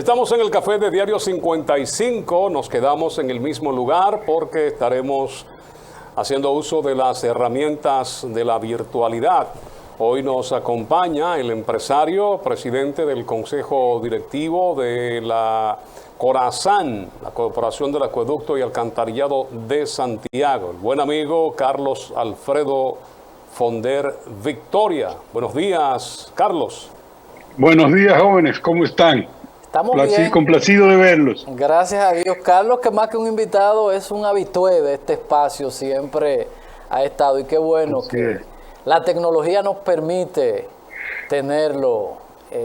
Estamos en el café de Diario 55, nos quedamos en el mismo lugar porque estaremos haciendo uso de las herramientas de la virtualidad. Hoy nos acompaña el empresario, presidente del Consejo Directivo de la Corazán, la Corporación del Acueducto y Alcantarillado de Santiago, el buen amigo Carlos Alfredo Fonder Victoria. Buenos días, Carlos. Buenos días, jóvenes, ¿cómo están? Estamos bien. Complacido de verlos. Gracias a Dios. Carlos, que más que un invitado, es un habitué de este espacio, siempre ha estado. Y qué bueno que la tecnología nos permite tenerlo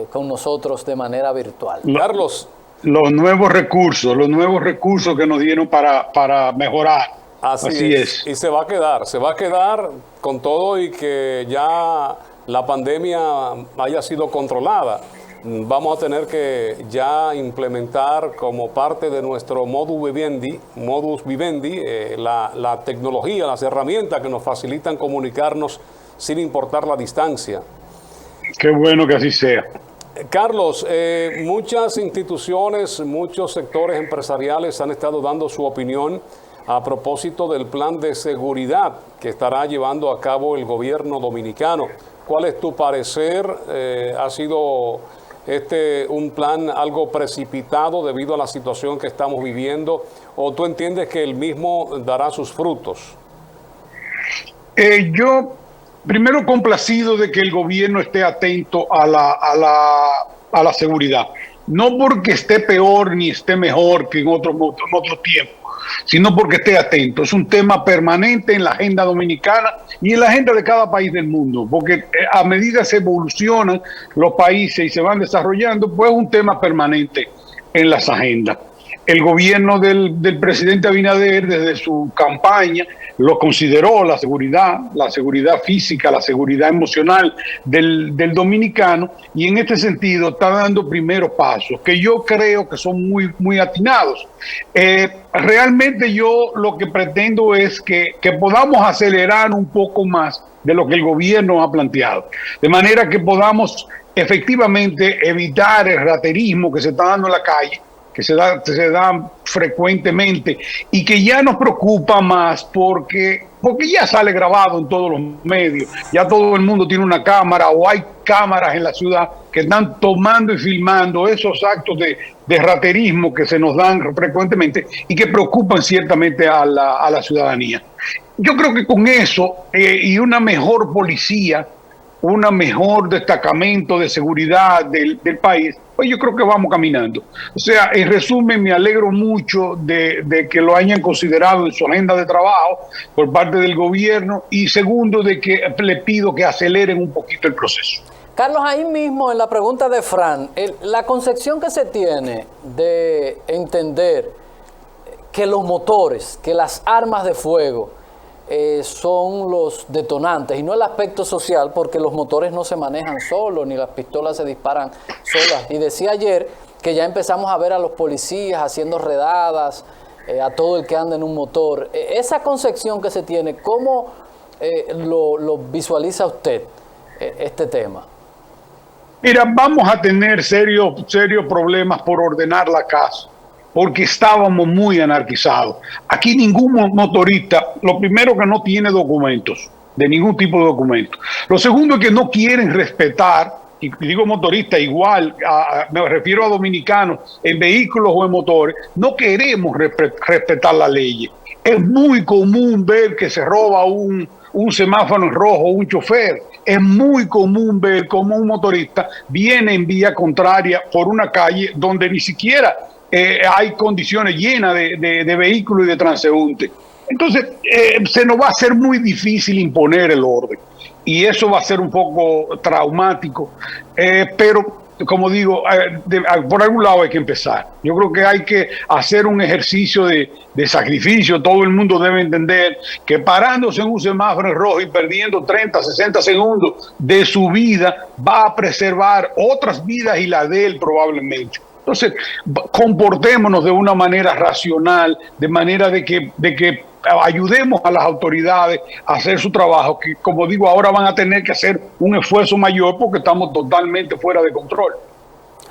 con nosotros de manera virtual. Carlos. Los nuevos recursos que nos dieron para mejorar. Así es. Y se va a quedar con todo y que ya la pandemia haya sido controlada. Vamos a tener que ya implementar como parte de nuestro modus vivendi, la tecnología, las herramientas que nos facilitan comunicarnos sin importar la distancia. Qué bueno que así sea. Carlos, muchas instituciones, muchos sectores empresariales han estado dando su opinión a propósito del plan de seguridad que estará llevando a cabo el gobierno dominicano. ¿Cuál es tu parecer? ¿Ha sido un plan algo precipitado debido a la situación que estamos viviendo, o tú entiendes que el mismo dará sus frutos? Yo, primero, complacido de que el gobierno esté atento a la seguridad. No porque esté peor ni esté mejor que en otro tiempo, sino porque esté atento. Es un tema permanente en la agenda dominicana y en la agenda de cada país del mundo, porque a medida se evolucionan los países y se van desarrollando, pues es un tema permanente en las agendas. El gobierno del presidente Abinader, desde su campaña, lo consideró la seguridad física, la seguridad emocional del dominicano, y en este sentido está dando primeros pasos, que yo creo que son muy atinados. Realmente yo lo que pretendo es que podamos acelerar un poco más de lo que el gobierno ha planteado, de manera que podamos efectivamente evitar el raterismo que se está dando en la calle, que se da frecuentemente y que ya nos preocupa más porque ya sale grabado en todos los medios, ya todo el mundo tiene una cámara o hay cámaras en la ciudad que están tomando y filmando esos actos de raterismo que se nos dan frecuentemente y que preocupan ciertamente a la ciudadanía. Yo creo que con eso y una mejor policía, un mejor destacamento de seguridad del país, pues yo creo que vamos caminando. O sea, en resumen, me alegro mucho de que lo hayan considerado en su agenda de trabajo por parte del gobierno, y segundo, de que le pido que aceleren un poquito el proceso. Carlos, ahí mismo en la pregunta de Fran, la concepción que se tiene de entender que los motores, que las armas de fuego, son los detonantes y no el aspecto social, porque los motores no se manejan solos, ni las pistolas se disparan solas. Y decía ayer que ya empezamos a ver a los policías haciendo redadas, a todo el que anda en un motor. Esa concepción que se tiene, ¿cómo lo visualiza usted este tema? Mira, vamos a tener serios problemas por ordenar la casa, porque estábamos muy anarquizados. Aquí ningún motorista, lo primero, que no tiene documentos, de ningún tipo de documentos. Lo segundo es que no quieren respetar, y digo motorista igual, me refiero a dominicanos en vehículos o en motores, no queremos respetar la ley. Es muy común ver que se roba un semáforo en rojo, un chofer. Es muy común ver cómo un motorista viene en vía contraria por una calle donde ni siquiera hay condiciones llenas de vehículos y de transeúntes. Entonces, se nos va a hacer muy difícil imponer el orden. Y eso va a ser un poco traumático. Pero, como digo, por algún lado hay que empezar. Yo creo que hay que hacer un ejercicio de sacrificio. Todo el mundo debe entender que parándose en un semáforo en rojo y perdiendo 30, 60 segundos de su vida, va a preservar otras vidas y la de él probablemente. Entonces, comportémonos de una manera racional, de manera de que ayudemos a las autoridades a hacer su trabajo, que, como digo, ahora van a tener que hacer un esfuerzo mayor porque estamos totalmente fuera de control.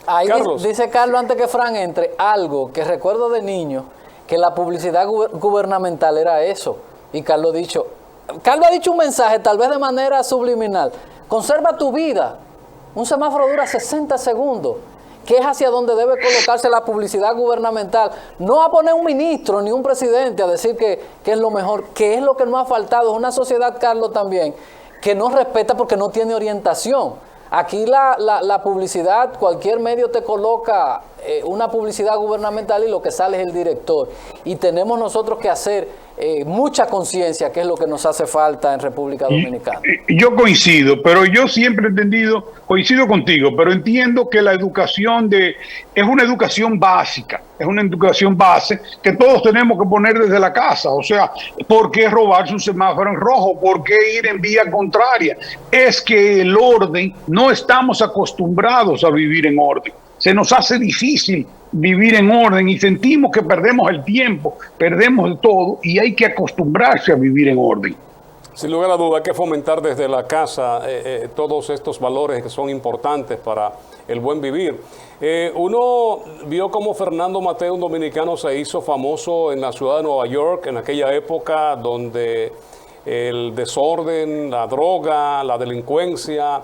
Ahí Carlos. dice Carlos, antes que Fran entre, algo que recuerdo de niño, que la publicidad gubernamental era eso. Y Carlos ha dicho un mensaje, tal vez de manera subliminal. Conserva tu vida. Un semáforo dura 60 segundos. Que es hacia donde debe colocarse la publicidad gubernamental. No a poner un ministro ni un presidente a decir que es lo mejor, que es lo que nos ha faltado. Es una sociedad, Carlos, también, que no respeta porque no tiene orientación. Aquí la publicidad, cualquier medio te coloca una publicidad gubernamental y lo que sale es el director. Y tenemos nosotros que hacer mucha conciencia, que es lo que nos hace falta en República Dominicana. Yo coincido, pero yo siempre he entendido, coincido contigo, pero entiendo que la educación es una educación básica, es una educación base que todos tenemos que poner desde la casa. O sea, ¿por qué robarse un semáforo en rojo? ¿Por qué ir en vía contraria? Es que el orden, no estamos acostumbrados a vivir en orden. Se nos hace difícil vivir en orden y sentimos que perdemos el tiempo, perdemos el todo y hay que acostumbrarse a vivir en orden. Sin lugar a duda, hay que fomentar desde la casa todos estos valores que son importantes para el buen vivir. Uno vio cómo Fernando Mateo, un dominicano, se hizo famoso en la ciudad de Nueva York, en aquella época donde el desorden, la droga, la delincuencia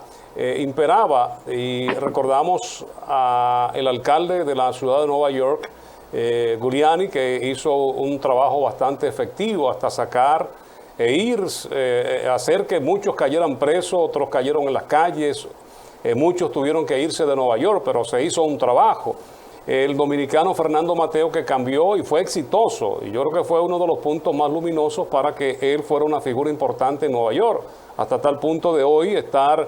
imperaba, y recordamos al alcalde de la ciudad de Nueva York, Giuliani, que hizo un trabajo bastante efectivo hasta sacar hacer que muchos cayeran presos, otros cayeron en las calles, muchos tuvieron que irse de Nueva York, pero se hizo un trabajo. El dominicano Fernando Mateo, que cambió y fue exitoso, y yo creo que fue uno de los puntos más luminosos para que él fuera una figura importante en Nueva York, hasta tal punto de hoy estar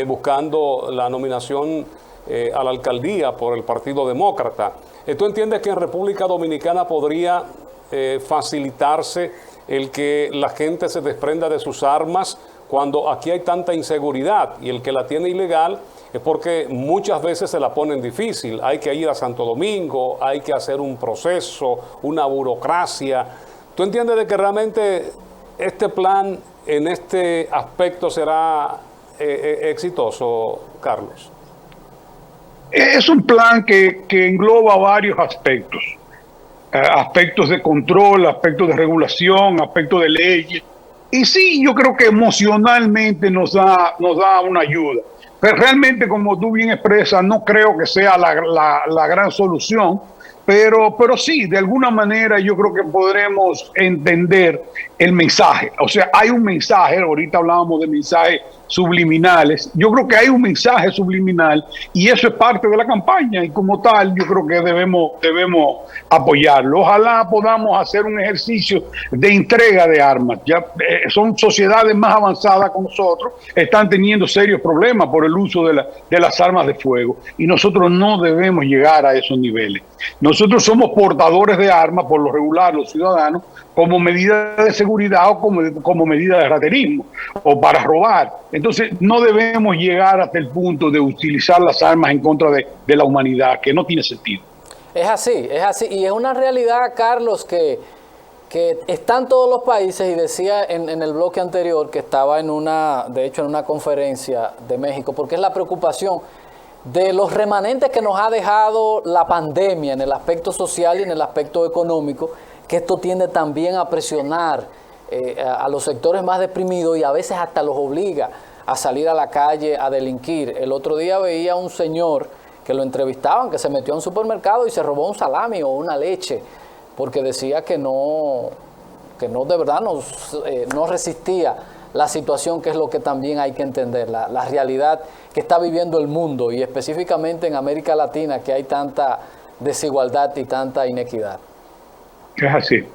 buscando la nominación a la alcaldía por el Partido Demócrata. ¿Tú entiendes que en República Dominicana podría facilitarse el que la gente se desprenda de sus armas cuando aquí hay tanta inseguridad, y el que la tiene ilegal es porque muchas veces se la ponen difícil? Hay que ir a Santo Domingo, hay que hacer un proceso, una burocracia. ¿Tú entiendes de que realmente este plan en este aspecto será exitoso, Carlos? Es un plan que engloba varios aspectos. Aspectos de control, aspectos de regulación, aspectos de leyes. Y sí, yo creo que emocionalmente nos da una ayuda. Pero realmente, como tú bien expresas, no creo que sea la gran solución. Pero sí, de alguna manera yo creo que podremos entender el mensaje. O sea, hay un mensaje, ahorita hablábamos de mensajes subliminales. Yo creo que hay un mensaje subliminal y eso es parte de la campaña, y como tal yo creo que debemos apoyarlo. Ojalá podamos hacer un ejercicio de entrega de armas. Ya son sociedades más avanzadas con nosotros, están teniendo serios problemas por el uso de las armas de fuego, y nosotros no debemos llegar a esos niveles. Nosotros somos portadores de armas, por lo regular los ciudadanos, como medida de seguridad o como medida de raterismo o para robar. Entonces no debemos llegar hasta el punto de utilizar las armas en contra de la humanidad, que no tiene sentido. Es así, y es una realidad, Carlos, que está en todos los países, y decía en el bloque anterior que estaba en una conferencia de México, porque es la preocupación de los remanentes que nos ha dejado la pandemia en el aspecto social y en el aspecto económico, que esto tiende también a presionar a los sectores más deprimidos y a veces hasta los obliga a salir a la calle a delinquir. El otro día veía a un señor que lo entrevistaban, que se metió a un supermercado y se robó un salami o una leche, porque decía que no de verdad no resistía la situación, que es lo que también hay que entender, la realidad que está viviendo el mundo, y específicamente en América Latina, que hay tanta desigualdad y tanta inequidad. Es así.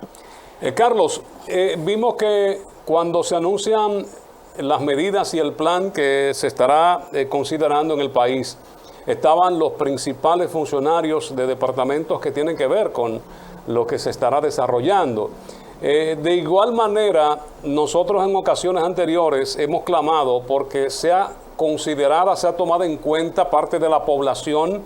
Carlos, vimos que cuando se anuncian las medidas y el plan que se estará considerando en el país, estaban los principales funcionarios de departamentos que tienen que ver con lo que se estará desarrollando. De igual manera, nosotros en ocasiones anteriores hemos clamado porque sea tomada en cuenta parte de la población,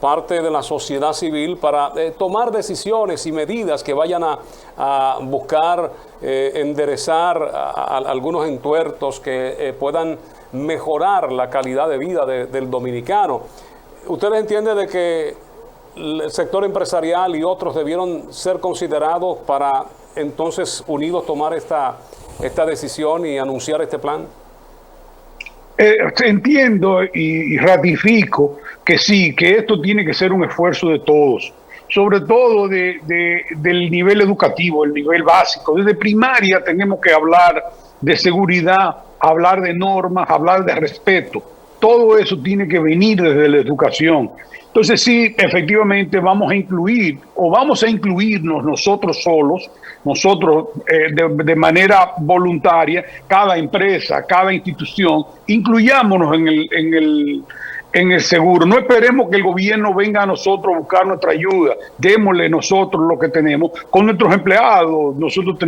parte de la sociedad civil, para tomar decisiones y medidas que vayan a buscar enderezar algunos entuertos que puedan mejorar la calidad de vida del dominicano. ¿ustedes entienden de que el sector empresarial y otros debieron ser considerados para entonces unidos tomar esta decisión y anunciar este plan? Entiendo y ratifico que sí, que esto tiene que ser un esfuerzo de todos, sobre todo del nivel educativo, el nivel básico. Desde primaria tenemos que hablar de seguridad, hablar de normas, hablar de respeto. Todo eso tiene que venir desde la educación. Entonces sí, efectivamente vamos a incluir o vamos a incluirnos nosotros solos, nosotros de manera voluntaria, cada empresa, cada institución, incluyámonos en el seguro. No esperemos que el gobierno venga a nosotros a buscar nuestra ayuda. Démosle nosotros lo que tenemos con nuestros empleados. Nosotros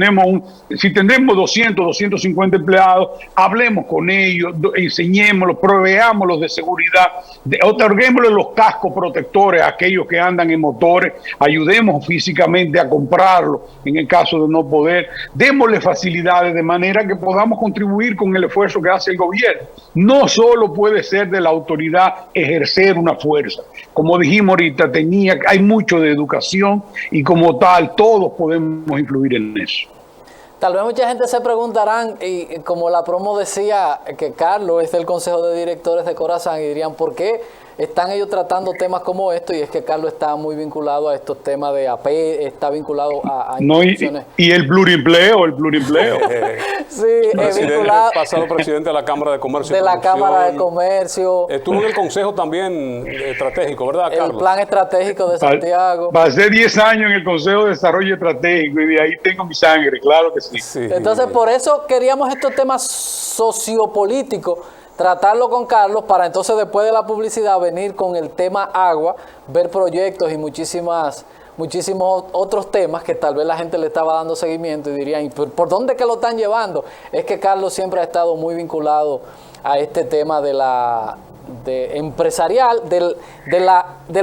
si tenemos 200, 250 empleados, hablemos con ellos, enseñémoslos, proveámoslos de seguridad, otorguémosles los cascos protectores a aquellos que andan en motores, ayudemos físicamente a comprarlos en el caso de no poder, démosle facilidades de manera que podamos contribuir con el esfuerzo que hace el gobierno. No solo puede ser de la autoridad ejercer una fuerza. Como dijimos ahorita, hay mucho de educación y como tal todos podemos influir en eso. Tal vez mucha gente se preguntarán, y como la promo decía que Carlos es del Consejo de Directores de Corazán, y dirían, ¿por qué están ellos tratando temas como esto? Y es que Carlos está muy vinculado a estos temas de AP, está vinculado a instituciones. Y el plurimpleo. Sí, vinculado. Pasado presidente de la Cámara de Comercio. De la Cámara de Comercio. Estuvo en el Consejo también estratégico, ¿verdad, Carlos? El Plan Estratégico de Santiago. Pasé 10 años en el Consejo de Desarrollo Estratégico y de ahí tengo mi sangre, claro que sí. Sí. Entonces, por eso queríamos estos temas sociopolíticos, tratarlo con Carlos, para entonces después de la publicidad venir con el tema agua, ver proyectos y muchísimos otros temas que tal vez la gente le estaba dando seguimiento y dirían, ¿por dónde que lo están llevando? Es que Carlos siempre ha estado muy vinculado a este tema del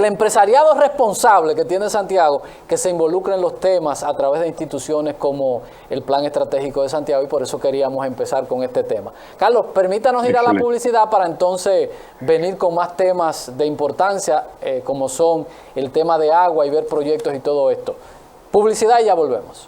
empresariado responsable que tiene Santiago, que se involucra en los temas a través de instituciones como el Plan Estratégico de Santiago, y por eso queríamos empezar con este tema. Carlos, permítanos ir a la publicidad para entonces venir con más temas de importancia, como son el tema de agua y ver proyectos y todo esto. Publicidad y ya volvemos.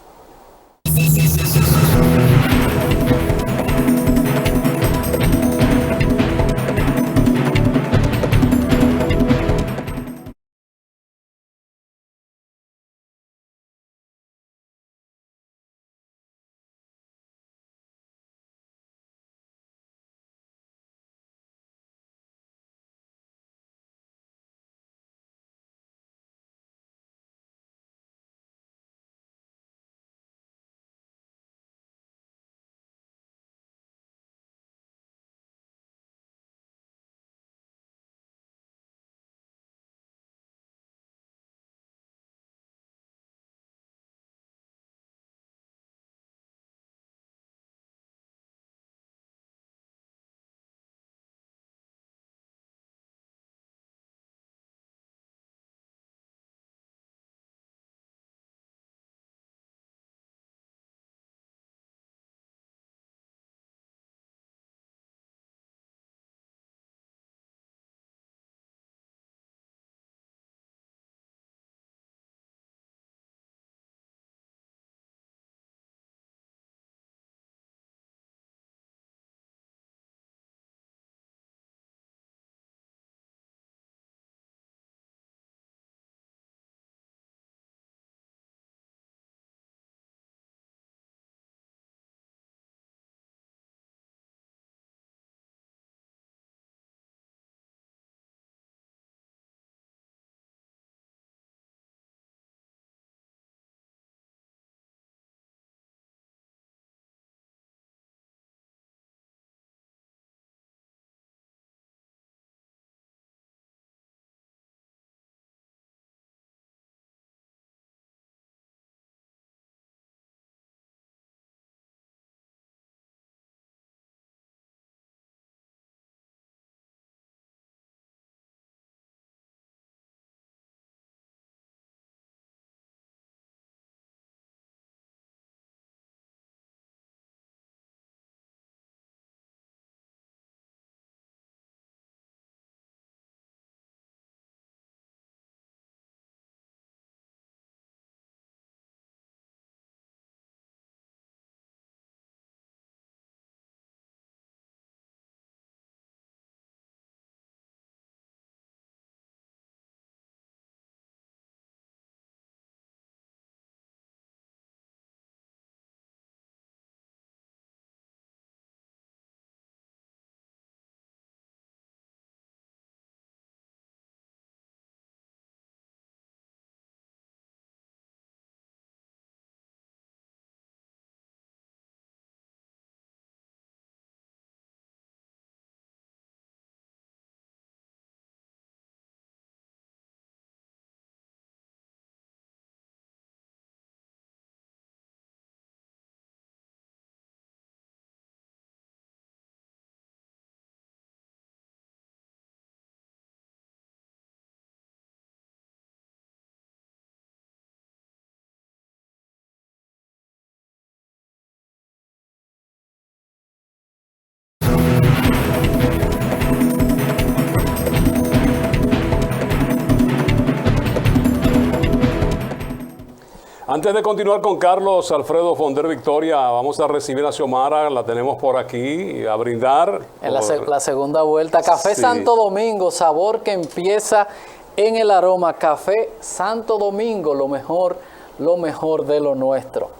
Antes de continuar con Carlos Alfredo Fonder Victoria, vamos a recibir a Xiomara, la tenemos por aquí, a brindar. En la segunda vuelta. Café Sí. Santo Domingo, sabor que empieza en el aroma. Café Santo Domingo, lo mejor de lo nuestro.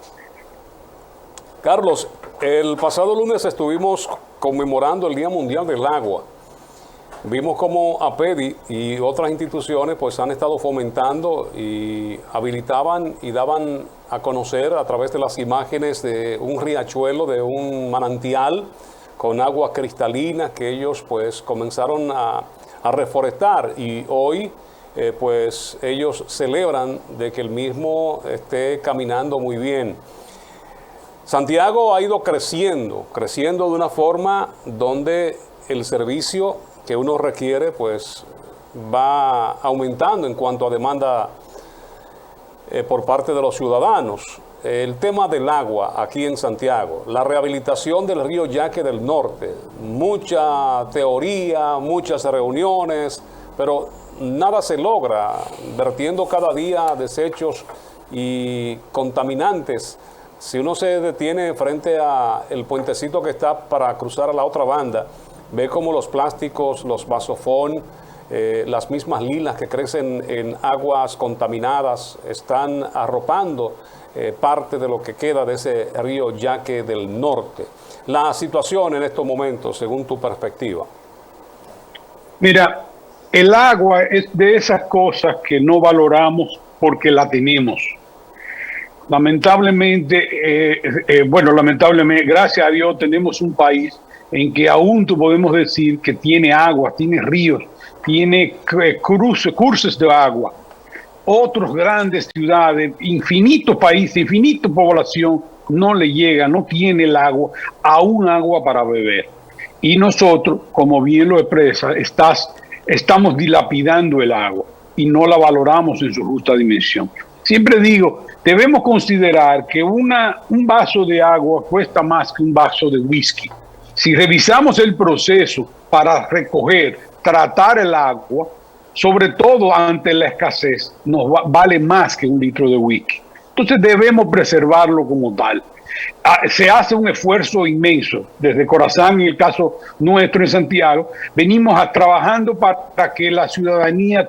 Carlos, el pasado lunes estuvimos conmemorando el Día Mundial del Agua. Vimos cómo APEDI y otras instituciones pues han estado fomentando y habilitaban y daban a conocer a través de las imágenes de un riachuelo, de un manantial con agua cristalina que ellos pues comenzaron a reforestar, y hoy pues ellos celebran de que el mismo esté caminando muy bien. Santiago ha ido creciendo de una forma donde el servicio que uno requiere pues va aumentando en cuanto a demanda por parte de los ciudadanos. El tema del agua aquí en Santiago, la rehabilitación del río Yaque del Norte, mucha teoría, muchas reuniones, pero nada se logra, vertiendo cada día desechos y contaminantes. Si uno se detiene frente a el puentecito que está para cruzar a la otra banda, ve como los plásticos, los vasofón, las mismas lilas que crecen en aguas contaminadas están arropando parte de lo que queda de ese río Yaque del Norte. La situación en estos momentos, según tu perspectiva. Mira, el agua es de esas cosas que no valoramos porque la tenemos. Lamentablemente, gracias a Dios tenemos un país en que aún podemos decir que tiene agua, tiene ríos, tiene cursos de agua. Otras grandes ciudades, infinitos países, infinita población, no le llega, no tiene el agua, aún agua para beber. Y nosotros, como bien lo expresa, estamos dilapidando el agua y no la valoramos en su justa dimensión. Siempre digo, debemos considerar que un vaso de agua cuesta más que un vaso de whisky. Si revisamos el proceso para recoger, tratar el agua, sobre todo ante la escasez, vale más que un litro de whisky. Entonces debemos preservarlo como tal. Se hace un esfuerzo inmenso desde Corazán, en el caso nuestro en Santiago, venimos trabajando para que la ciudadanía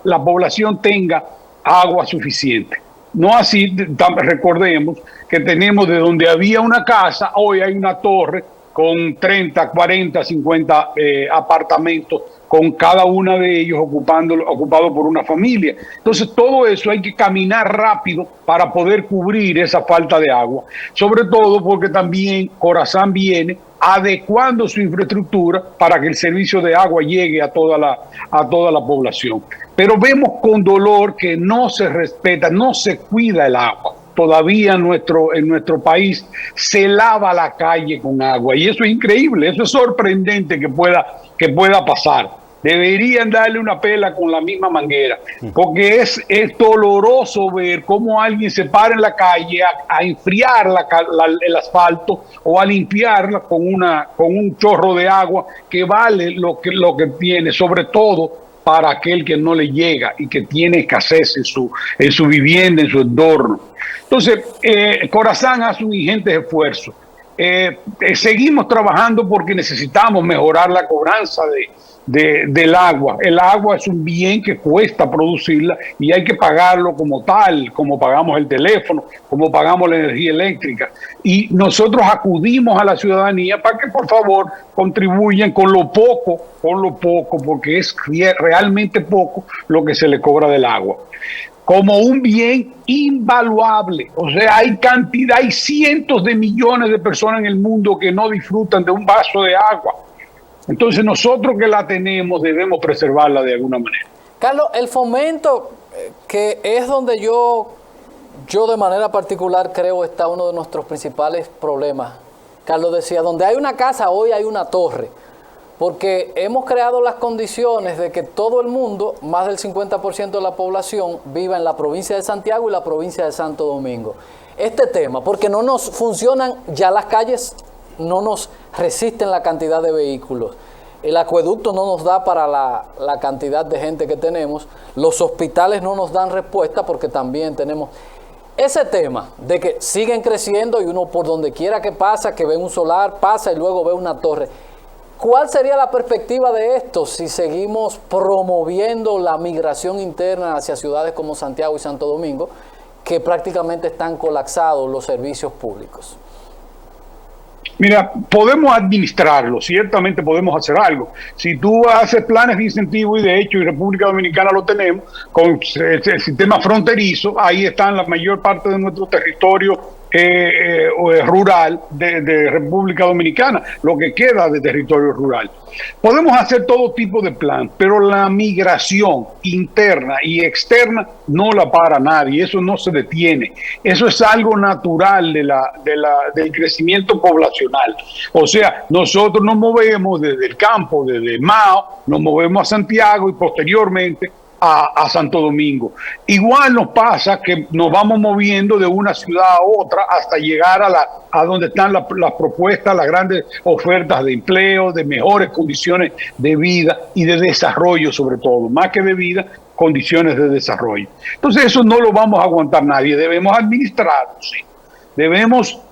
la población tenga agua suficiente. No así, recordemos que tenemos de donde había una casa, hoy hay una torre con 30, 40, 50 apartamentos, con cada una de ellos ocupado por una familia. Entonces todo eso hay que caminar rápido para poder cubrir esa falta de agua. Sobre todo porque también Corazán viene adecuando su infraestructura para que el servicio de agua llegue a toda la población. Pero vemos con dolor que no se respeta, no se cuida el agua. Todavía en nuestro país se lava la calle con agua, y eso es increíble, eso es sorprendente que pueda pasar. Deberían darle una pela con la misma manguera, porque es doloroso ver cómo alguien se para en la calle a enfriar el asfalto o a limpiarla con un chorro de agua que vale lo que tiene, sobre todo para aquel que no le llega y que tiene escasez en su vivienda, en su entorno. Entonces, Corazán hace un ingente esfuerzo. Seguimos trabajando porque necesitamos mejorar la cobranza del agua. El agua es un bien que cuesta producirla y hay que pagarlo como tal, como pagamos el teléfono, como pagamos la energía eléctrica. Y nosotros acudimos a la ciudadanía para que por favor contribuyan con lo poco, porque es realmente poco lo que se le cobra del agua, como un bien invaluable. O sea, hay cientos de millones de personas en el mundo que no disfrutan de un vaso de agua. Entonces nosotros que la tenemos debemos preservarla de alguna manera. Carlos, el fomento, que es donde yo de manera particular creo está uno de nuestros principales problemas. Carlos decía, donde hay una casa, hoy hay una torre. Porque hemos creado las condiciones de que todo el mundo, más del 50% de la población, viva en la provincia de Santiago y la provincia de Santo Domingo. Este tema, porque no nos funcionan ya las calles, no nos resisten la cantidad de vehículos. El acueducto no nos da para la cantidad de gente que tenemos. Los hospitales no nos dan respuesta porque también tenemos. Ese tema de que siguen creciendo y uno por donde quiera que pasa, que ve un solar, pasa y luego ve una torre. ¿Cuál sería la perspectiva de esto si seguimos promoviendo la migración interna hacia ciudades como Santiago y Santo Domingo, que prácticamente están colapsados los servicios públicos? Mira, podemos administrarlo, ciertamente podemos hacer algo. Si tú haces planes de incentivo, y de hecho en República Dominicana lo tenemos, con el sistema fronterizo, ahí están la mayor parte de nuestro territorio rural de República Dominicana, lo que queda de territorio rural. Podemos hacer todo tipo de plan, pero la migración interna y externa no la para nadie, eso no se detiene. Eso es algo natural del crecimiento poblacional. O sea, nosotros nos movemos desde el campo, desde Mao, nos movemos a Santiago y posteriormente a Santo Domingo. Igual nos pasa que nos vamos moviendo de una ciudad a otra hasta llegar a donde están las propuestas, las grandes ofertas de empleo, de mejores condiciones de vida y de desarrollo, sobre todo, más que de vida, condiciones de desarrollo. Entonces eso no lo vamos a aguantar nadie, debemos administrarlo, sí.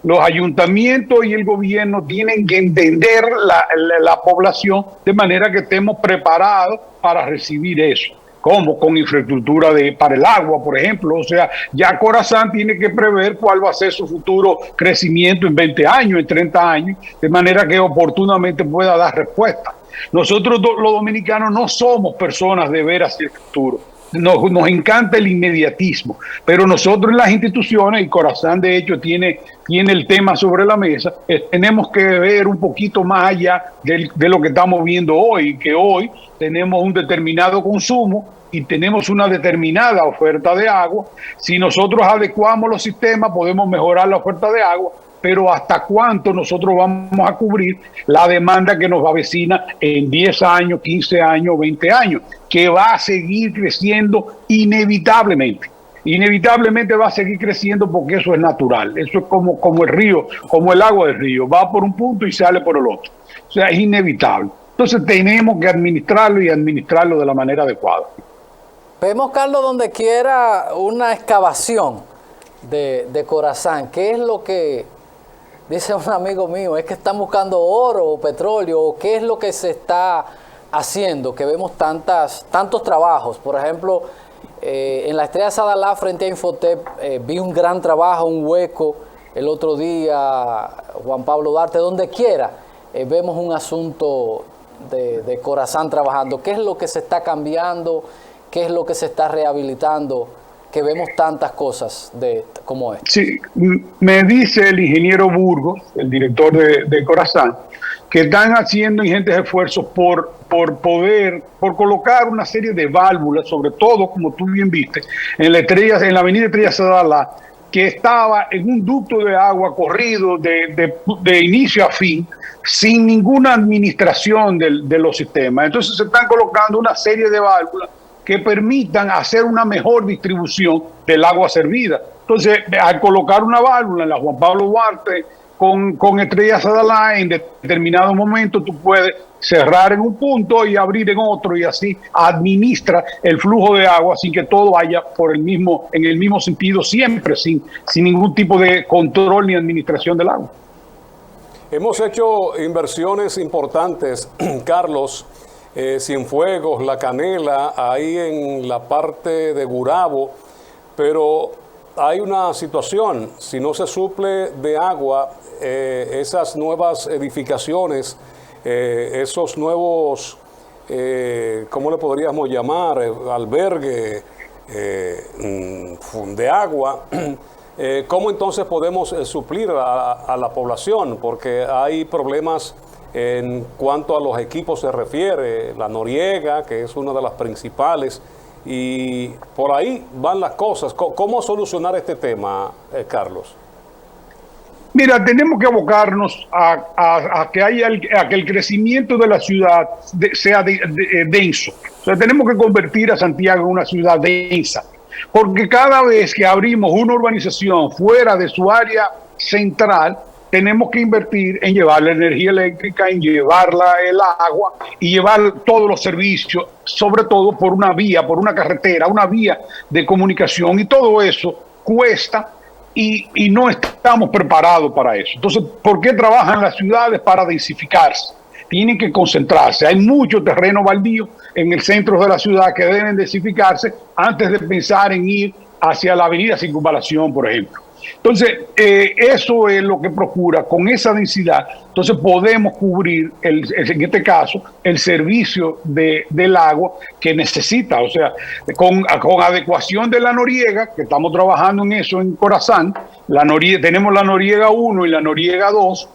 Los ayuntamientos y el gobierno tienen que entender la población de manera que estemos preparados para recibir eso. ¿Cómo? Con infraestructura para el agua, por ejemplo. O sea, ya Corazán tiene que prever cuál va a ser su futuro crecimiento en 20 años, en 30 años, de manera que oportunamente pueda dar respuesta. Nosotros los dominicanos no somos personas de ver hacia el futuro. Nos encanta el inmediatismo, pero nosotros en las instituciones, y Corazán de hecho tiene el tema sobre la mesa, tenemos que ver un poquito más allá de lo que estamos viendo hoy, que hoy tenemos un determinado consumo y tenemos una determinada oferta de agua. Si nosotros adecuamos los sistemas, podemos mejorar la oferta de agua, pero ¿hasta cuánto nosotros vamos a cubrir la demanda que nos avecina en 10 años, 15 años, 20 años? Que va a seguir creciendo inevitablemente. Inevitablemente va a seguir creciendo porque eso es natural. Eso es como el río, como el agua del río. Va por un punto y sale por el otro. O sea, es inevitable. Entonces tenemos que administrarlo y administrarlo de la manera adecuada. Vemos, Carlos, donde quiera una excavación de Corazán. ¿Qué es lo que dice un amigo mío? ¿Es que están buscando oro o petróleo? ¿O qué es lo que se está haciendo? Que vemos tantos trabajos. Por ejemplo, en la Estrella Sadalá frente a Infotep vi un gran trabajo, un hueco. El otro día, Juan Pablo Duarte, donde quiera, vemos un asunto de Corazán trabajando. ¿Qué es lo que se está cambiando? ¿Qué es lo que se está rehabilitando? Que vemos tantas cosas como esta. Sí, me dice el ingeniero Burgos, el director de Corazán, que están haciendo ingentes esfuerzos por colocar una serie de válvulas, sobre todo, como tú bien viste, en la avenida Estrella Sadalá, que estaba en un ducto de agua corrido de inicio a fin, sin ninguna administración de los sistemas. Entonces se están colocando una serie de válvulas que permitan hacer una mejor distribución del agua servida. Entonces, al colocar una válvula en la Juan Pablo Duarte con Estrella Sadalá, en determinado momento tú puedes cerrar en un punto y abrir en otro, y así administra el flujo de agua sin que todo vaya en el mismo sentido, siempre sin ningún tipo de control ni administración del agua. Hemos hecho inversiones importantes, Carlos, Cienfuegos, La Canela, ahí en la parte de Gurabo, pero hay una situación: si no se suple de agua, esas nuevas edificaciones, esos nuevos, ¿cómo le podríamos llamar? Albergue de agua. ¿Cómo entonces podemos suplir a la población? Porque hay problemas en cuanto a los equipos se refiere, la Noriega, que es una de las principales, y por ahí van las cosas. ¿Cómo solucionar este tema, Carlos? Mira, tenemos que abocarnos a que el crecimiento de la ciudad sea denso. O sea, tenemos que convertir a Santiago en una ciudad densa, porque cada vez que abrimos una urbanización fuera de su área central, tenemos que invertir en llevar la energía eléctrica, en llevar el agua y llevar todos los servicios, sobre todo por una vía, por una carretera, una vía de comunicación, y todo eso cuesta y no estamos preparados para eso. Entonces, ¿por qué trabajan las ciudades? Para densificarse. Tienen que concentrarse. Hay mucho terreno baldío en el centro de la ciudad que deben densificarse antes de pensar en ir hacia la avenida Circunvalación, por ejemplo. Entonces, eso es lo que procura, con esa densidad, entonces podemos cubrir, en este caso, el servicio del agua que necesita. O sea, con adecuación de la Noriega, que estamos trabajando en eso en Corazán, tenemos la Noriega 1 y la Noriega 2,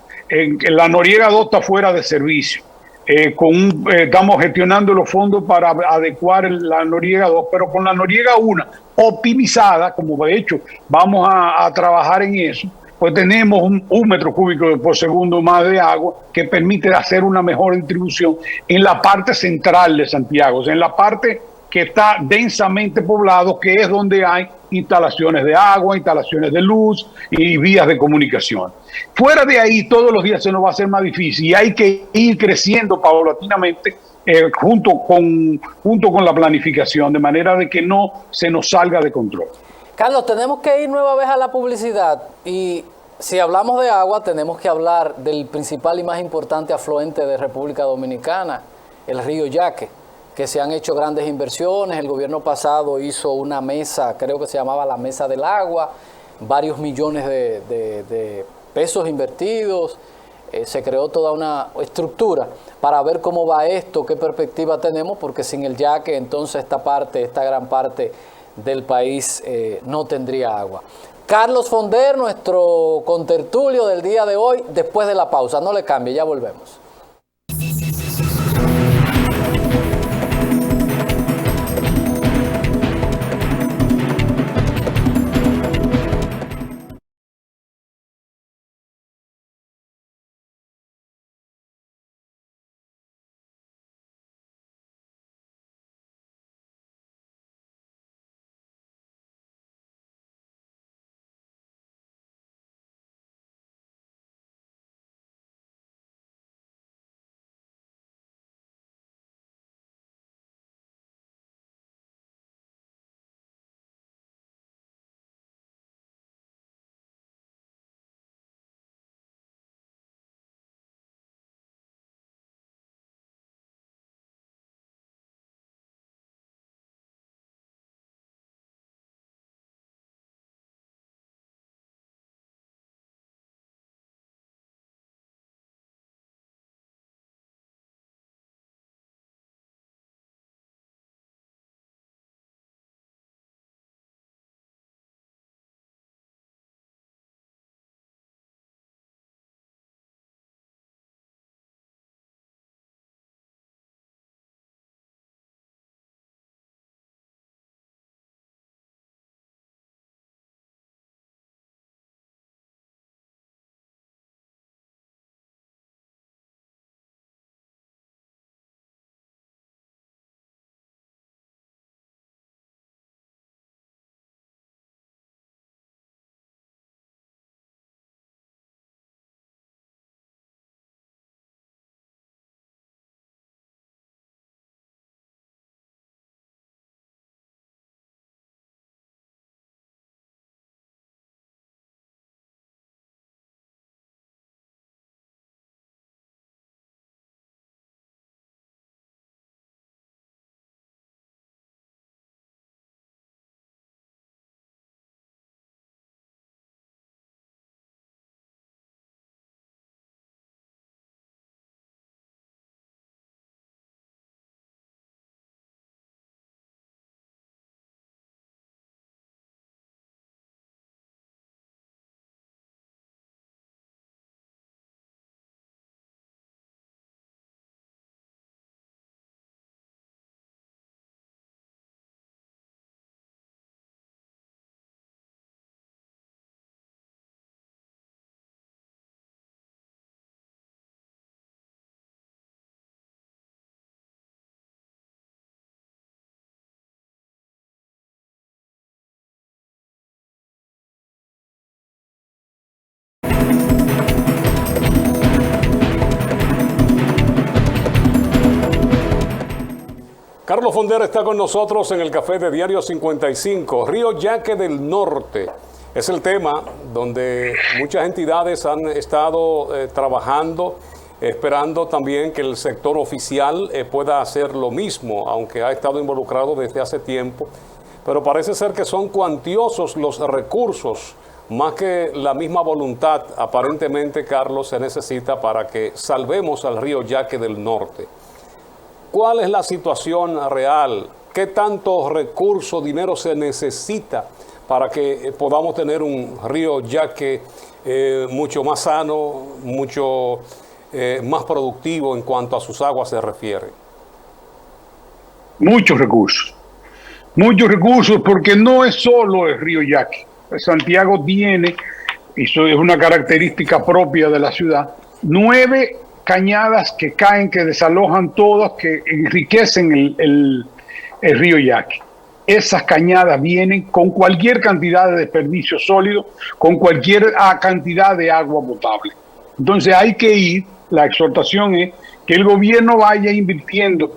la Noriega 2 está fuera de servicio. Estamos gestionando los fondos para adecuar la Noriega 2, pero con la Noriega 1 optimizada, como de hecho vamos a trabajar en eso, pues tenemos un metro cúbico por segundo más de agua que permite hacer una mejor distribución en la parte central de Santiago, o sea, en la parte que está densamente poblado, que es donde hay instalaciones de agua, instalaciones de luz y vías de comunicación. Fuera de ahí, todos los días se nos va a hacer más difícil y hay que ir creciendo paulatinamente junto con la planificación, de manera de que no se nos salga de control. Carlos, tenemos que ir nueva vez a la publicidad y si hablamos de agua tenemos que hablar del principal y más importante afluente de República Dominicana, el río Yaque, que se han hecho grandes inversiones. El gobierno pasado hizo una mesa, creo que se llamaba la Mesa del Agua, varios millones de pesos invertidos, se creó toda una estructura para ver cómo va esto, qué perspectiva tenemos, porque sin el Yaque entonces esta gran parte del país no tendría agua. Carlos Fonder, nuestro contertulio del día de hoy, después de la pausa. No le cambie, ya volvemos. Carlos Fondera está con nosotros en el café de Diario 55. Río Yaque del Norte es el tema donde muchas entidades han estado trabajando, esperando también que el sector oficial pueda hacer lo mismo, aunque ha estado involucrado desde hace tiempo. Pero parece ser que son cuantiosos los recursos, más que la misma voluntad, aparentemente, Carlos, se necesita para que salvemos al río Yaque del Norte. ¿Cuál es la situación real? ¿Qué tanto recurso, dinero se necesita para que podamos tener un río Yaque mucho más sano, mucho más productivo en cuanto a sus aguas se refiere? Muchos recursos, porque no es solo el río Yaque. Santiago tiene, y eso es una característica propia de la ciudad, 9 cañadas que caen, que desalojan todas, que enriquecen el río Yaque. Esas cañadas vienen con cualquier cantidad de desperdicio sólido, con cualquier cantidad de agua potable. Entonces hay que ir, la exhortación es que el gobierno vaya invirtiendo,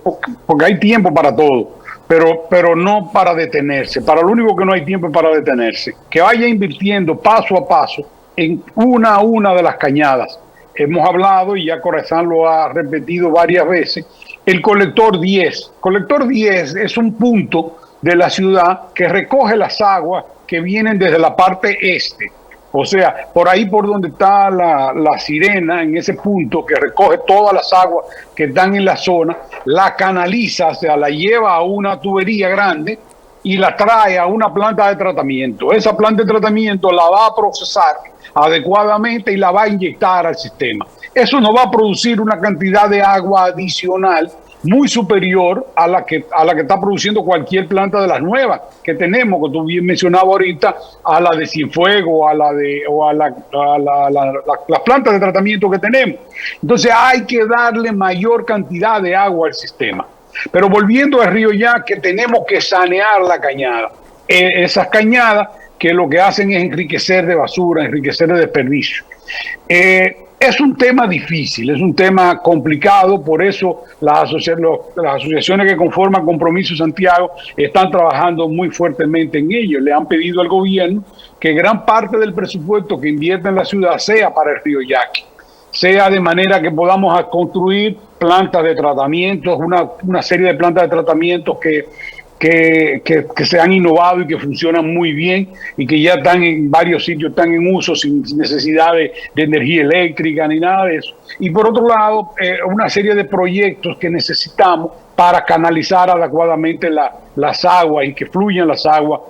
porque hay tiempo para todo, pero no para detenerse. Para lo único que no hay tiempo es para detenerse. Que vaya invirtiendo paso a paso en una a una de las cañadas. Hemos hablado, y ya Corazán lo ha repetido varias veces, el colector 10. Colector 10 es un punto de la ciudad que recoge las aguas que vienen desde la parte este. O sea, por ahí por donde está la Sirena, en ese punto que recoge todas las aguas que están en la zona, la canaliza, o sea, la lleva a una tubería grande y la trae a una planta de tratamiento. Esa planta de tratamiento la va a procesar adecuadamente y la va a inyectar al sistema. Eso nos va a producir una cantidad de agua adicional muy superior a la que está produciendo cualquier planta de las nuevas que tenemos, que tú bien mencionabas ahorita, a la de Cienfuegos, las plantas de tratamiento que tenemos. Entonces hay que darle mayor cantidad de agua al sistema. Pero volviendo al río Yaque, tenemos que sanear la cañada. Esas cañadas que lo que hacen es enriquecer de basura, enriquecer de desperdicio. Es un tema difícil, es un tema complicado, por eso las asociaciones que conforman Compromiso Santiago están trabajando muy fuertemente en ello. Le han pedido al gobierno que gran parte del presupuesto que invierta en la ciudad sea para el río Yaque, sea de manera que podamos construir plantas de tratamiento, una serie de plantas de tratamiento que se han innovado y que funcionan muy bien y que ya están en varios sitios, están en uso sin necesidad de energía eléctrica ni nada de eso. Y por otro lado, una serie de proyectos que necesitamos para canalizar adecuadamente las aguas y que fluyan las aguas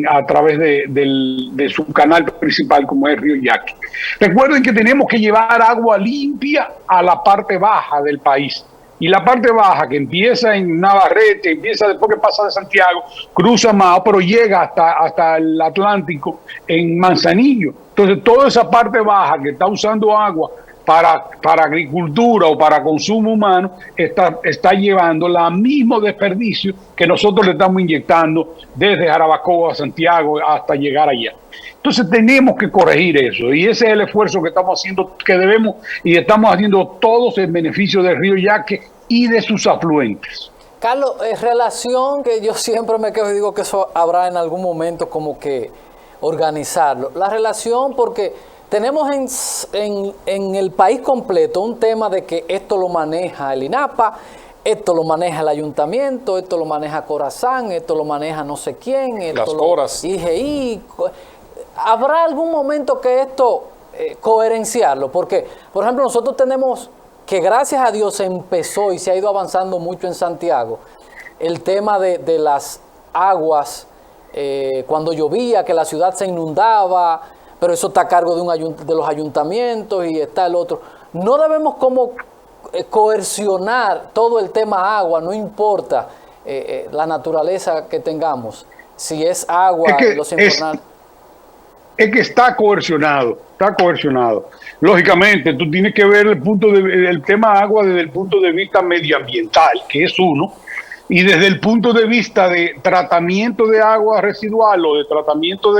a través de su canal principal, como es el río Yaque. Recuerden que tenemos que llevar agua limpia a la parte baja del país. Y la parte baja, que empieza en Navarrete, empieza después que pasa de Santiago, cruza Mao, pero llega hasta el Atlántico en Manzanillo. Entonces, toda esa parte baja que está usando agua para agricultura o para consumo humano, está llevando el mismo desperdicio que nosotros le estamos inyectando desde Jarabacoa, Santiago, hasta llegar allá. Entonces tenemos que corregir eso, y ese es el esfuerzo que estamos haciendo, que debemos, y estamos haciendo todos en beneficio del río Yaque y de sus afluentes. Carlos, relación que yo siempre me quedo y digo que eso habrá en algún momento como que organizarlo. La relación, porque tenemos en el país completo un tema de que esto lo maneja el INAPA, esto lo maneja el ayuntamiento, esto lo maneja Corazán, esto lo maneja no sé quién, esto lo IGI. ¿Habrá algún momento que esto coherenciarlo? Porque, por ejemplo, nosotros tenemos que, gracias a Dios, se empezó y se ha ido avanzando mucho en Santiago, el tema de las aguas, cuando llovía, que la ciudad se inundaba, pero eso está a cargo de los ayuntamientos y está el otro. No debemos como coercionar todo el tema agua, no importa la naturaleza que tengamos, si es agua, los informal. Es que está coercionado. Lógicamente, tú tienes que ver el tema agua desde el punto de vista medioambiental, que es uno, y desde el punto de vista de tratamiento de agua residual o de tratamiento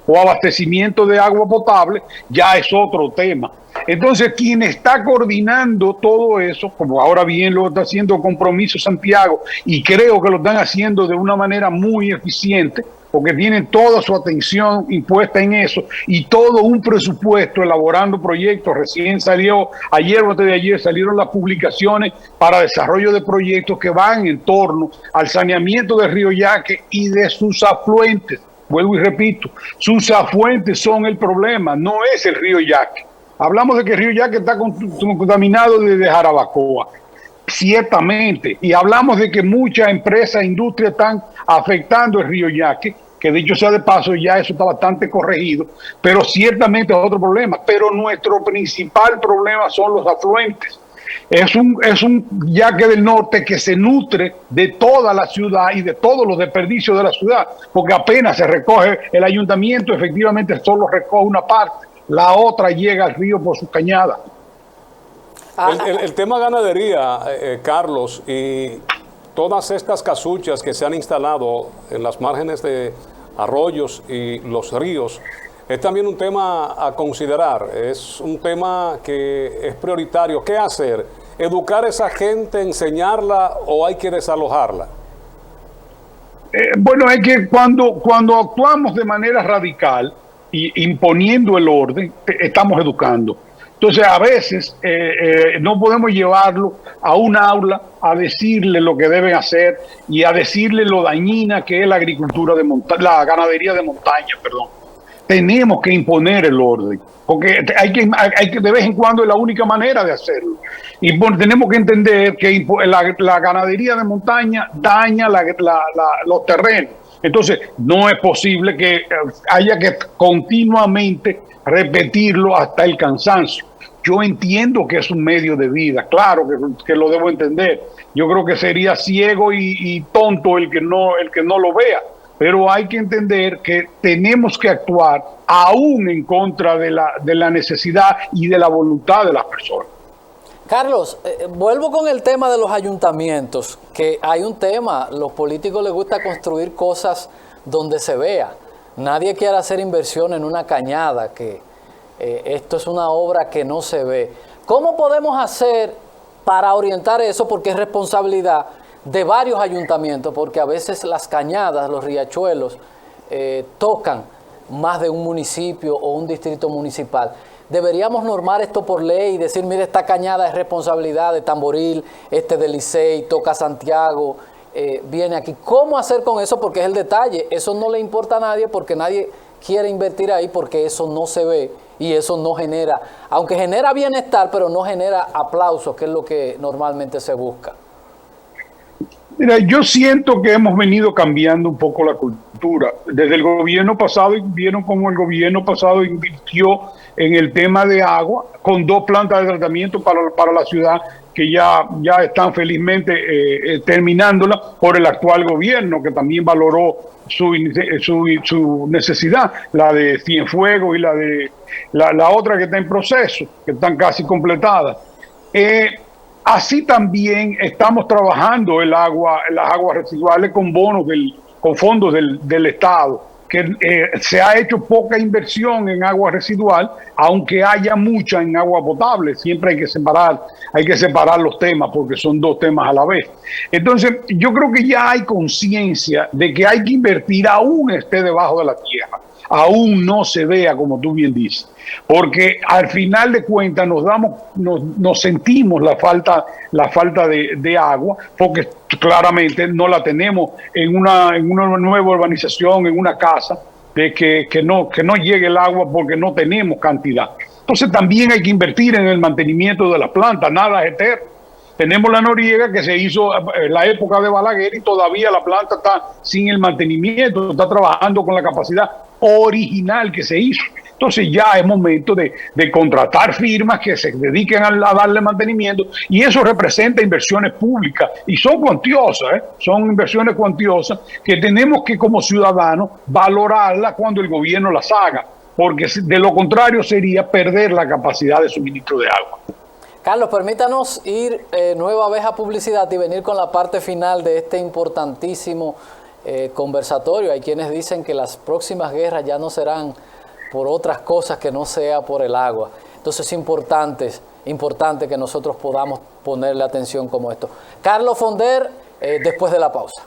o abastecimiento de agua potable, ya es otro tema. Entonces, quien está coordinando todo eso, como ahora bien lo está haciendo Compromiso Santiago, y creo que lo están haciendo de una manera muy eficiente, porque tienen toda su atención impuesta en eso y todo un presupuesto elaborando proyectos. Recién salió, ayer o antes de ayer salieron las publicaciones para desarrollo de proyectos que van en torno al saneamiento del río Yaque y de sus afluentes. Vuelvo y repito, sus afluentes son el problema, no es el río Yaque. Hablamos de que el río Yaque está contaminado desde Jarabacoa, ciertamente, y hablamos de que muchas empresas e industrias están afectando el río Yaque, que dicho sea de paso ya eso está bastante corregido, pero ciertamente es otro problema. Pero nuestro principal problema son los afluentes. Es un Yaque del Norte que se nutre de toda la ciudad y de todos los desperdicios de la ciudad, porque apenas se recoge el ayuntamiento, efectivamente solo recoge una parte, la otra llega al río por sus cañadas. El tema ganadería, Carlos, y todas estas casuchas que se han instalado en las márgenes de arroyos y los ríos, es también un tema a considerar, es un tema que es prioritario. ¿Qué hacer? ¿Educar a esa gente, enseñarla o hay que desalojarla? Bueno, es que cuando actuamos de manera radical y imponiendo el orden, estamos educando. Entonces, a veces no podemos llevarlo a un aula a decirle lo que deben hacer y a decirle lo dañina que es la agricultura de montaña, la ganadería de montaña, perdón. Tenemos que imponer el orden, porque hay que de vez en cuando es la única manera de hacerlo. Y tenemos que entender que la ganadería de montaña daña los terrenos. Entonces, no es posible que haya que continuamente repetirlo hasta el cansancio. Yo entiendo que es un medio de vida, claro que lo debo entender. Yo creo que sería ciego y tonto el que no lo vea. Pero hay que entender que tenemos que actuar aún en contra de la necesidad y de la voluntad de las personas. Carlos, vuelvo con el tema de los ayuntamientos, que hay un tema, los políticos les gusta construir cosas donde se vea. Nadie quiere hacer inversión en una cañada, que esto es una obra que no se ve. ¿Cómo podemos hacer para orientar eso? Porque es responsabilidad de varios ayuntamientos, porque a veces las cañadas, los riachuelos, tocan más de un municipio o un distrito municipal. Deberíamos normar esto por ley y decir, mire, esta cañada es responsabilidad de Tamboril, de Licey, toca Santiago, viene aquí. ¿Cómo hacer con eso? Porque es el detalle. Eso no le importa a nadie porque nadie quiere invertir ahí porque eso no se ve y eso no genera, aunque genera bienestar, pero no genera aplausos, que es lo que normalmente se busca. Mira, yo siento que hemos venido cambiando un poco la cultura. Desde el gobierno pasado, vieron cómo el gobierno pasado invirtió en el tema de agua, con 2 plantas de tratamiento para la ciudad, que ya están felizmente terminándola por el actual gobierno, que también valoró su necesidad, la de Cienfuegos y la otra que está en proceso, que están casi completadas. Así también estamos trabajando las aguas residuales con bonos, con fondos del Estado, que se ha hecho poca inversión en agua residual, aunque haya mucha en agua potable. Siempre hay que separar los temas porque son 2 temas a la vez. Entonces, yo creo que ya hay conciencia de que hay que invertir aún esté debajo de la tierra, aún no se vea, como tú bien dices, porque al final de cuentas nos sentimos la falta de agua, porque claramente no la tenemos en una nueva urbanización, en una casa, de que no llegue el agua porque no tenemos cantidad. Entonces también hay que invertir en el mantenimiento de las plantas, nada es eterno. Tenemos la Noriega, que se hizo en la época de Balaguer y todavía la planta está sin el mantenimiento, está trabajando con la capacidad original que se hizo. Entonces ya es momento de contratar firmas que se dediquen a darle mantenimiento, y eso representa inversiones públicas y son cuantiosas, son inversiones cuantiosas que tenemos que como ciudadanos valorarlas cuando el gobierno las haga, porque de lo contrario sería perder la capacidad de suministro de agua. Carlos, permítanos ir nueva vez a publicidad y venir con la parte final de este importantísimo conversatorio. Hay quienes dicen que las próximas guerras ya no serán por otras cosas que no sea por el agua. Entonces es importante que nosotros podamos ponerle atención como esto. Carlos Fonder, después de la pausa.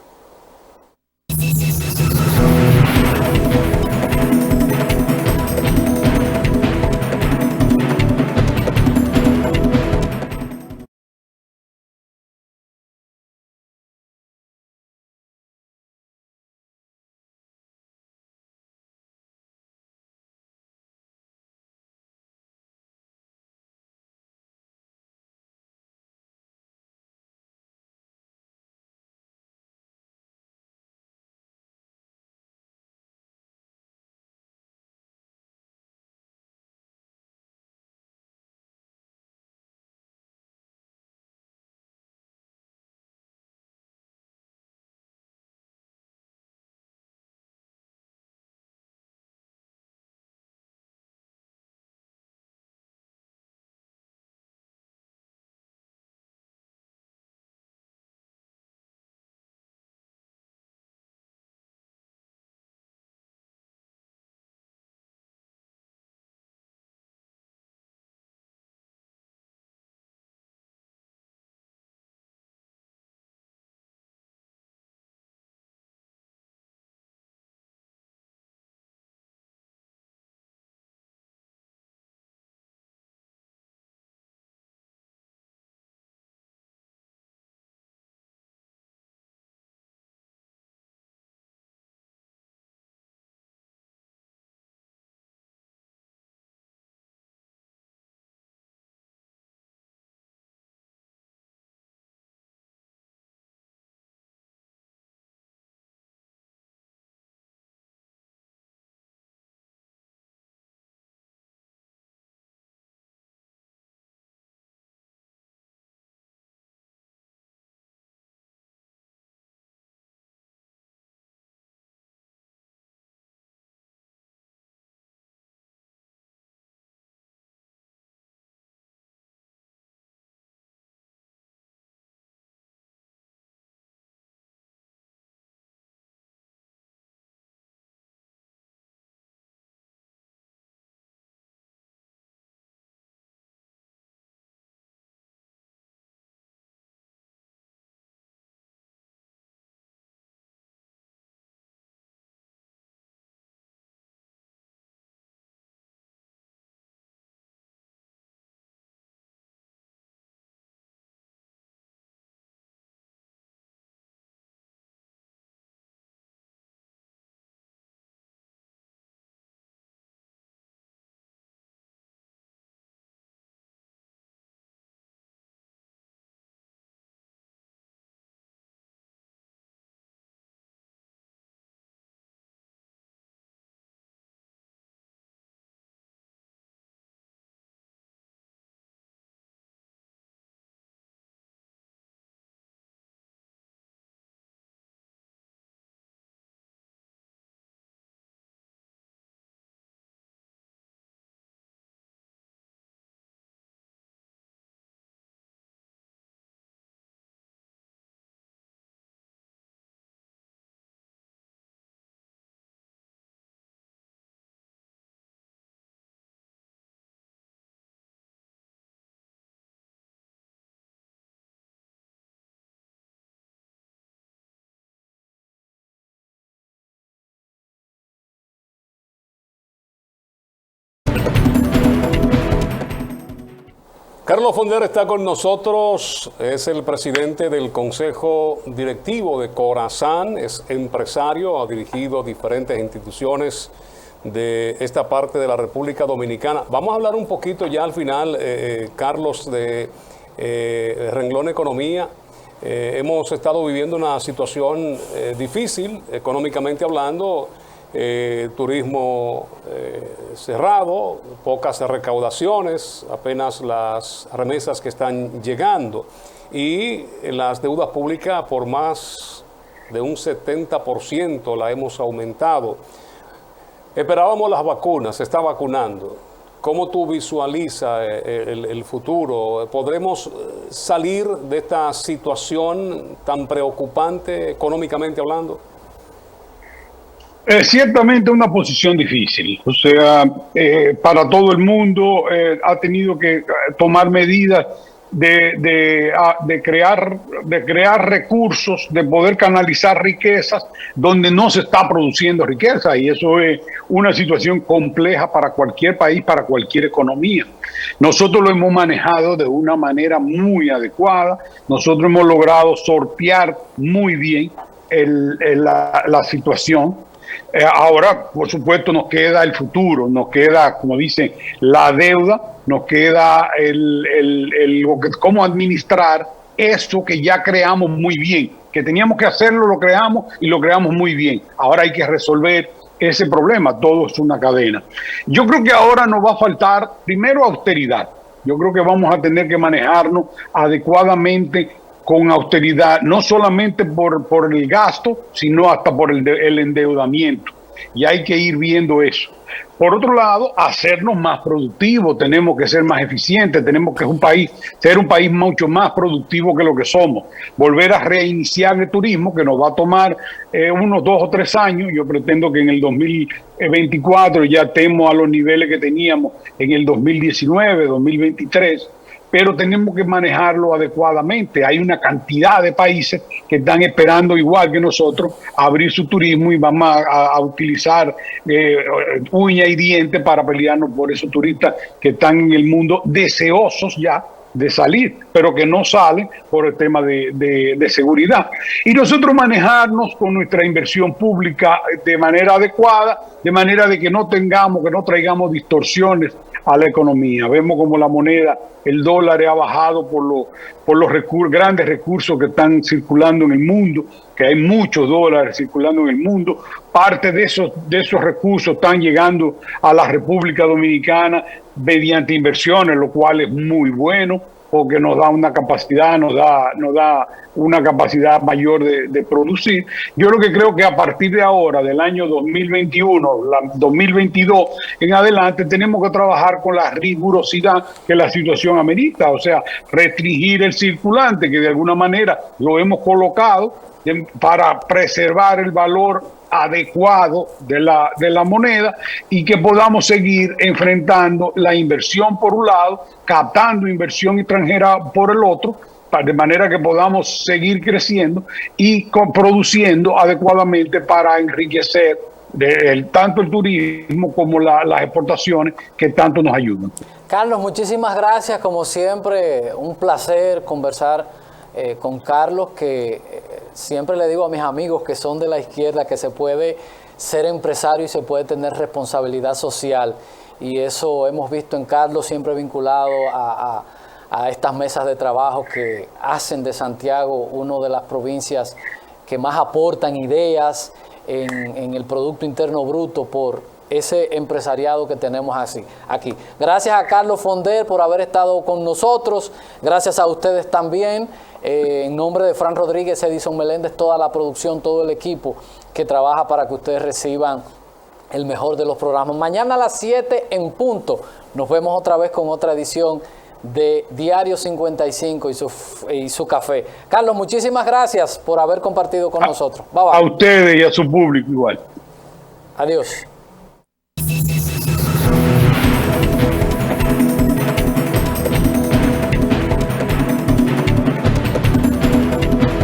Carlos Fonder está con nosotros, es el presidente del Consejo Directivo de Corazán, es empresario, ha dirigido diferentes instituciones de esta parte de la República Dominicana. Vamos a hablar un poquito ya al final, Carlos, de renglón economía. Hemos estado viviendo una situación difícil, económicamente hablando, turismo cerrado, pocas recaudaciones, apenas las remesas que están llegando y las deudas públicas por más de un 70% la hemos aumentado. Esperábamos las vacunas, se está vacunando. ¿Cómo tú visualizas el futuro? ¿Podremos salir de esta situación tan preocupante económicamente hablando? Es ciertamente una posición difícil, o sea, para todo el mundo ha tenido que tomar medidas de crear recursos, de poder canalizar riquezas donde no se está produciendo riqueza, y eso es una situación compleja para cualquier país, para cualquier economía. Nosotros lo hemos manejado de una manera muy adecuada, nosotros hemos logrado sortear muy bien la situación. Ahora, por supuesto, nos queda el futuro, nos queda, como dicen, la deuda, nos queda cómo administrar eso que ya creamos muy bien, que teníamos que hacerlo, lo creamos y lo creamos muy bien. Ahora hay que resolver ese problema, todo es una cadena. Yo creo que ahora nos va a faltar, primero, austeridad. Yo creo que vamos a tener que manejarnos adecuadamente con austeridad, no solamente por el gasto, sino hasta por el endeudamiento. Y hay que ir viendo eso. Por otro lado, hacernos más productivos, tenemos que ser más eficientes, tenemos que ser un país mucho más productivo que lo que somos. Volver a reiniciar el turismo, que nos va a tomar unos 2 o 3 años. Yo pretendo que en el 2024 ya estemos a los niveles que teníamos en el 2019, 2023. Pero tenemos que manejarlo adecuadamente. Hay una cantidad de países que están esperando, igual que nosotros, abrir su turismo, y vamos a utilizar uña y diente para pelearnos por esos turistas que están en el mundo deseosos ya de salir, pero que no salen por el tema de seguridad. Y nosotros manejarnos con nuestra inversión pública de manera adecuada, de manera de que no traigamos distorsiones a la economía. Vemos como la moneda, el dólar ha bajado por los grandes recursos que están circulando en el mundo, que hay muchos dólares circulando en el mundo. Parte de esos recursos están llegando a la República Dominicana mediante inversiones, lo cual es muy bueno, porque nos da una capacidad, nos da una capacidad mayor de producir. Yo lo que creo que a partir de ahora, del año 2021, 2022 en adelante, tenemos que trabajar con la rigurosidad que la situación amerita, o sea, restringir el circulante, que de alguna manera lo hemos colocado para preservar el valor adecuado de la moneda, y que podamos seguir enfrentando la inversión por un lado, captando inversión extranjera por el otro, de manera que podamos seguir creciendo y produciendo adecuadamente para enriquecer tanto el turismo como las exportaciones, que tanto nos ayudan. Carlos, muchísimas gracias. Como siempre, un placer conversar con Carlos, que siempre le digo a mis amigos que son de la izquierda que se puede ser empresario y se puede tener responsabilidad social, y eso hemos visto en Carlos, siempre vinculado a estas mesas de trabajo que hacen de Santiago una de las provincias que más aportan ideas en el Producto Interno Bruto por ese empresariado que tenemos aquí. Gracias a Carlos Fonder por haber estado con nosotros, gracias a ustedes también. En nombre de Fran Rodríguez, Edison Meléndez, toda la producción, todo el equipo que trabaja para que ustedes reciban el mejor de los programas. Mañana a las 7 en punto nos vemos otra vez con otra edición de Diario 55 y su café. Carlos, muchísimas gracias por haber compartido con nosotros. Bye, bye. A ustedes y a su público igual. Adiós.